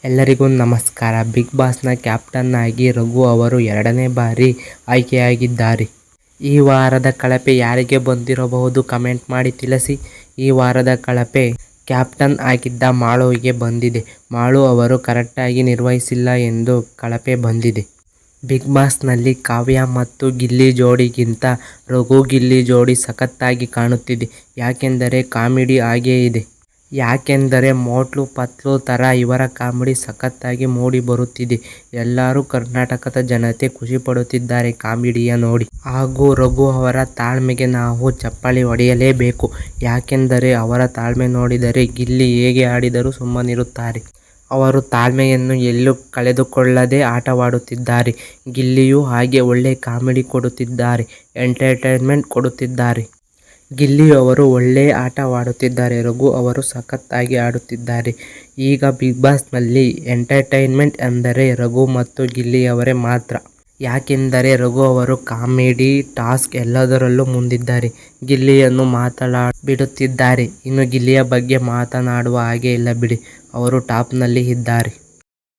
ಎಲ್ಲರಿಗೂ ನಮಸ್ಕಾರ. Big ಬಾಸ್ನ captain ಆಗಿ ರಘು ಅವರು 2ನೇ ಬಾರಿ ಆಯ್ಕೆಯಾಗಿದ್ದಾರೆ. ಈ ವಾರದ ಕಳಪೆ ಯಾರಿಗೆ ಬಂದಿರಬಹುದು ಕಮೆಂಟ್ ಮಾಡಿ ತಿಳಿಸಿ. ಈ ವಾರದ ಕಳಪೆ ಕ್ಯಾಪ್ಟನ್ ಆಗಿದ್ದ ಮಾಳುವಿಗೆ ಬಂದಿದೆ. ಮಾಳು ಅವರು ಕರೆಕ್ಟಾಗಿ ನಿರ್ವಹಿಸಿಲ್ಲ ಎಂದು ಕಳಪೆ ಬಂದಿದೆ. ಬಿಗ್ ಬಾಸ್ನಲ್ಲಿ ಕಾವ್ಯ ಮತ್ತು ಗಿಲ್ಲಿ ಜೋಡಿಗಿಂತ ರಘು ಗಿಲ್ಲಿ ಜೋಡಿ ಸಖತ್ತಾಗಿ ಕಾಣುತ್ತಿದೆ. ಯಾಕೆಂದರೆ ಕಾಮಿಡಿ ಹಾಗೇ ಇದೆ. ಯಾಕೆಂದರೆ ಮೋಟ್ಲು ಪತ್ಲು ಥರ ಇವರ ಕಾಮಿಡಿ ಸಖತ್ತಾಗಿ ಮೂಡಿ ಬರುತ್ತಿದೆ. ಎಲ್ಲರೂ ಕರ್ನಾಟಕದ ಜನತೆ ಖುಷಿಪಡುತ್ತಿದ್ದಾರೆ ಕಾಮಿಡಿಯ ನೋಡಿ. ಹಾಗೂ ರಘು ಅವರ ತಾಳ್ಮೆಗೆ ನಾವು ಚಪ್ಪಾಳೆ ಹೊಡೆಯಲೇಬೇಕು. ಯಾಕೆಂದರೆ ಅವರ ತಾಳ್ಮೆ ನೋಡಿದರೆ ಗಿಲ್ಲಿ ಹೇಗೆ ಆಡಿದರೂ ಸುಮ್ಮನಿರುತ್ತಾರೆ. ಅವರು ತಾಳ್ಮೆಯನ್ನು ಎಲ್ಲೂ ಕಳೆದುಕೊಳ್ಳದೆ ಆಟವಾಡುತ್ತಿದ್ದಾರೆ. ಗಿಲ್ಲಿಯೂ ಹಾಗೆ ಒಳ್ಳೆ ಕಾಮಿಡಿ ಕೊಡುತ್ತಿದ್ದಾರೆ, ಎಂಟರ್ಟೈನ್ಮೆಂಟ್ ಕೊಡುತ್ತಿದ್ದಾರೆ. ಗಿಲ್ಲಿ ಅವರು ಒಳ್ಳೆ ಆಟವಾಡುತ್ತಿದ್ದಾರೆ. ರಘು ಅವರು ಸಖತ್ತಾಗಿ ಆಡುತ್ತಿದ್ದಾರೆ. ಈಗ ಬಿಗ್ ಬಾಸ್ನಲ್ಲಿ ಎಂಟರ್ಟೈನ್ಮೆಂಟ್ ಎಂದರೆ ರಘು ಮತ್ತು ಗಿಲ್ಲಿಯವರೇ ಮಾತ್ರ. ಯಾಕೆಂದರೆ ರಘು ಅವರು ಕಾಮಿಡಿ, ಟಾಸ್ಕ್ ಎಲ್ಲದರಲ್ಲೂ ಮುಂದಿದ್ದಾರೆ. ಗಿಲ್ಲಿಯನ್ನು ಬಿಡುತ್ತಿದ್ದಾರೆ. ಇನ್ನು ಗಿಲ್ಲಿಯ ಬಗ್ಗೆ ಮಾತನಾಡುವ ಹಾಗೆ ಇಲ್ಲ ಬಿಡಿ, ಅವರು ಟಾಪ್ನಲ್ಲಿ ಇದ್ದಾರೆ.